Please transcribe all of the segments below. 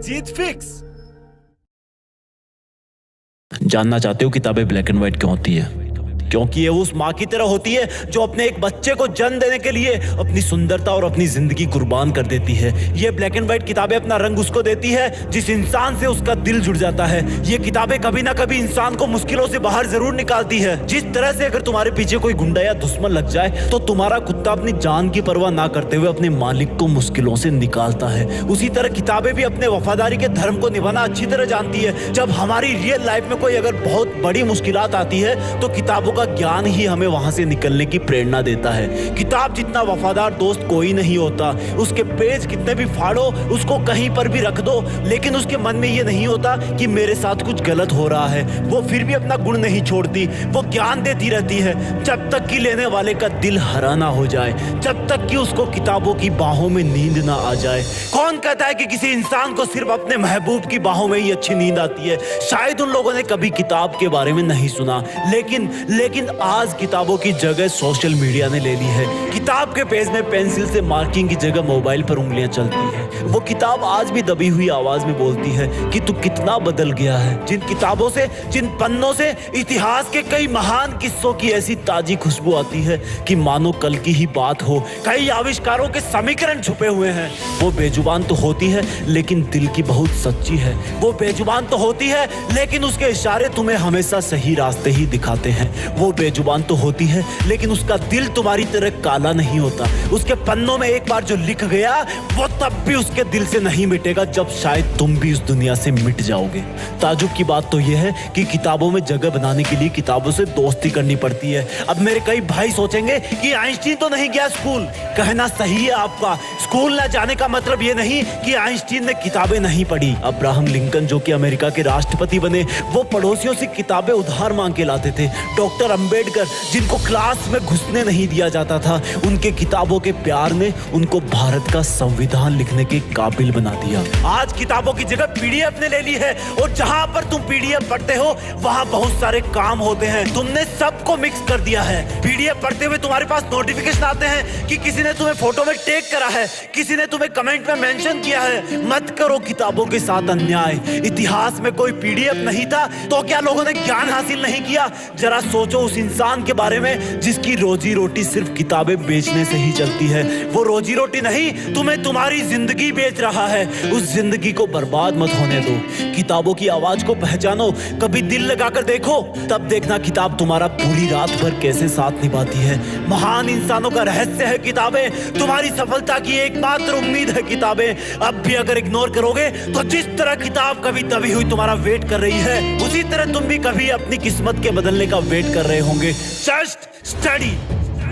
जीत fix. जानना चाहते हो किताबें ब्लैक एंड व्हाइट क्यों होती है? क्योंकि ये उस माँ की तरह होती है जो अपने एक बच्चे को जन्म देने के लिए अपनी सुंदरता और अपनी जिंदगी कुर्बान कर देती है। ये ब्लैक एंड व्हाइट किताबें अपना रंग उसको देती है जिस इंसान से उसका दिल जुड़ जाता है। ये किताबें कभी ना कभी इंसान को मुश्किलों से बाहर जरूर निकालती है। जिस तरह से अगर तुम्हारे पीछे कोई गुंडा या दुश्मन लग जाए तो तुम्हारा कुत्ता अपनी जान की परवाह ना करते हुए अपने मालिक को मुश्किलों से निकालता है, उसी तरह किताबें भी अपने वफादारी के धर्म को निभाना अच्छी तरह जानती है। जब हमारी रियल लाइफ में कोई अगर बहुत बड़ी मुश्किलात आती है तो किताबों का ज्ञान ही हमें वहां से निकलने की प्रेरणा देता है। किताब जितना वफादार दोस्त कोई नहीं होता। उसके पेज कितने भी फाड़ो, उसको कहीं पर भी रख दो, लेकिन उसके मन में ये नहीं होता कि मेरे साथ कुछ गलत हो रहा है। वो फिर भी अपना गुण नहीं छोड़ती, वो ज्ञान देती रहती है जब तक कि लेने वाले का दिल हरा ना हो जाए, जब तक कि उसको किताबों की बाहों में नींद ना आ जाए। कौन कहता है कि किसी इंसान को सिर्फ अपने महबूब की बाहों में ही अच्छी नींद आती है? शायद उन लोगों ने कभी किताब के बारे में नहीं सुना, लेकिन आज किताबों की जगह सोशल मीडिया ने ले ली है। किताब के पेज में पेंसिल से मार्किंग की जगह मोबाइल पर उंगलियां चलती है। वो किताब आज भी दबी हुई आवाज में बोलती है कि तू कितना बदल गया है। जिन किताबों से, जिन पन्नों से इतिहास के कई महान किस्सों की ऐसी ताजी खुशबू आती है कि मानो कल की ही बात हो। कई आविष्कारों के समीकरण छुपे हुए हैं। वो बेजुबान तो होती है लेकिन दिल की बहुत सच्ची है। वो बेजुबान तो होती है लेकिन उसके इशारे तुम्हें हमेशा सही रास्ते ही दिखाते हैं। वो बेजुबान तो होती है लेकिन उसका दिल तुम्हारी तरह काला नहीं होता। उसके पन्नों में एक बार जो लिख गया वो तब भी उसके दिल से नहीं मिटेगा जब शायद तुम भी इस दुनिया से मिट जाओगे। ताजुब की बात तो यह है कि किताबों में जगह बनाने के लिए किताबों से दोस्ती करनी पड़ती है। अब मेरे कई भाई सोचेंगे कि आइंस्टीन तो नहीं गया स्कूल। कहना सही है आपका। स्कूल न जाने का मतलब ये नहीं कि आइंस्टीन ने किताबें नहीं पढ़ी। अब्राहम लिंकन जो कि अमेरिका के राष्ट्रपति बने, वो पड़ोसियों से किताबें उधार मांग के लाते थे। डॉक्टर अंबेडकर जिनको क्लास में घुसने नहीं दिया जाता था, उनके किताबों के प्यार ने उनको भारत का संविधान लिखने के काबिल बना दिया। आज किताबों की जगह पीडीएफ ने ले ली है और जहां पर तुम पीडीएफ पढ़ते हो वहां बहुत सारे काम होते हैं। तुमने सबको मिक्स कर दिया है। पीडीएफ पढ़ते हुए तुम्हारे पास नोटिफिकेशन आते हैं कि किसी ने तुम्हें फोटो में टैग करा है, किसी ने तुम्हें कमेंट में मेंशन किया है। मत करो किताबों के साथ अन्याय। इतिहास में कोई पीडीएफ नहीं था तो क्या लोगों ने ज्ञान हासिल नहीं किया? जरा सोचो उस इंसान के बारे में जिसकी रोजी रोटी सिर्फ किताबें बेचने से ही चलती है। वो रोजी रोटी नहीं, तुम्हें तुम्हारी जिंदगी बेच रहा है। उस जिंदगी को बर्बाद मत होने दो। किताबों की आवाज को पहचानो, कभी दिल लगाकर देखो, तब देखना किताब तुम्हारा पूरी रात भर कैसे साथ निभाती है। महान इंसानों का रहस्य है किताबें। तुम्हारी सफलता की एकमात्र उम्मीद है किताबें। अब भी अगर इग्नोर करोगे तो जिस तरह किताब कभी दबी हुई तुम्हारा वेट कर रही है, उसी तरह तुम भी कभी अपनी किस्मत के बदलने का वेट कर रहे होंगे। Just study.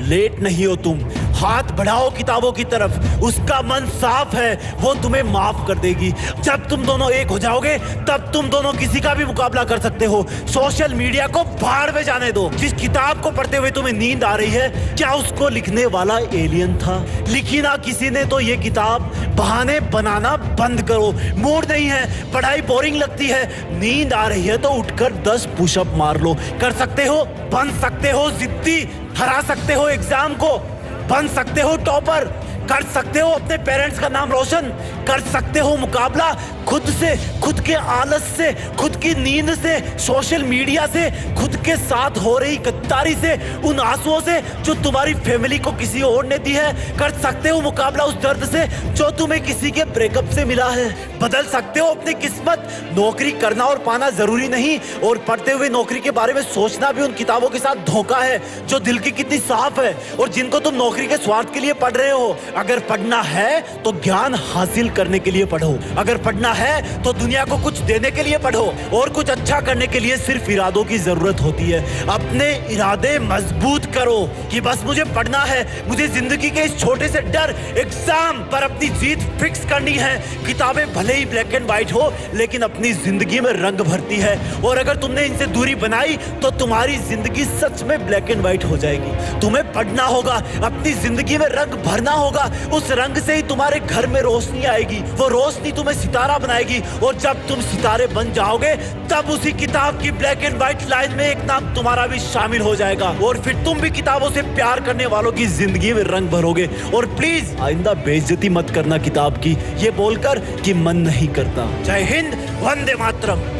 लेट नहीं हो तुम। हाथ बढ़ाओ किताबों की तरफ। उसका मन साफ है, वो तुम्हें माफ कर देगी। जब तुम दोनों एक हो जाओगे तब तुम दोनों किसी का भी मुकाबला कर सकते हो। सोशल मीडिया को भाड़ में जाने दो। जिस किताब को पढ़ते हुए तुम्हें नींद आ रही है, क्या उसको लिखने वाला एलियन था? लिखी ना किसी ने तो ये किताब। बहाने बनाना बंद करो। मूड नहीं है, पढ़ाई बोरिंग लगती है, नींद आ रही है तो उठकर 10 पुशअप मार लो। कर सकते हो, बन सकते हो जिद्दी, हरा सकते हो एग्जाम को, बन सकते हो टॉपर, कर सकते हो अपने पेरेंट्स का नाम रोशन, कर सकते हो मुकाबला खुद से, खुद के आलस से, खुद की नींद से, सोशल मीडिया से, खुद के साथ हो रही गद्दारी से, उन आंसुओं से जो तुम्हारी फैमिली को किसी और ने दी है। कर सकते हो मुकाबला उस दर्द से जो तुम्हें किसी के ब्रेकअप से मिला है। बदल सकते हो अपनी किस्मत। नौकरी करना और पाना जरूरी नहीं, और पढ़ते हुए नौकरी के बारे में सोचना भी उन किताबों के साथ धोखा है जो दिल की कितनी साफ है और जिनको तुम नौकरी के स्वार्थ के लिए पढ़ रहे हो। अगर पढ़ना है तो ज्ञान हासिल करने के लिए पढ़ो। अगर पढ़ना है तो दुनिया को कुछ देने के लिए पढ़ो, और कुछ अच्छा करने के लिए सिर्फ इरादों की जरूरत होती है। अपने इरादे मजबूत करो कि बस मुझे पढ़ना है, मुझे जिंदगी के इस छोटे से डर एग्जाम पर अपनी जीत फिक्स करनी है। किताबें भले ही ब्लैक एंड व्हाइट हो लेकिन अपनी जिंदगी में रंग भरती है, और अगर तुमने इनसे दूरी बनाई तो तुम्हारी जिंदगी सच में ब्लैक एंड व्हाइट हो जाएगी। तुम्हें पढ़ना होगा, अपनी जिंदगी में रंग भरना होगा, होगा, उस रंग से ही तुम्हारे घर में रोशनी आएगी। वो रोशनी तुम्हें सितारा बनाएगी, और जब तुम सितारे बन जाओगे तब उसी किताब की ब्लैक एंड व्हाइट लाइन में एक नाम तुम्हारा भी शामिल हो जाएगा, और फिर तुम भी किताबों से प्यार करने वालों की जिंदगी में रंग भरोगे। और प्लीज आइंदा बेइज्जती मत करना किताब की, ये बोलकर कि मन नहीं करता। जय हिंद, वंदे मातरम।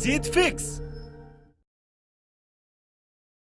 जीत फिक्स।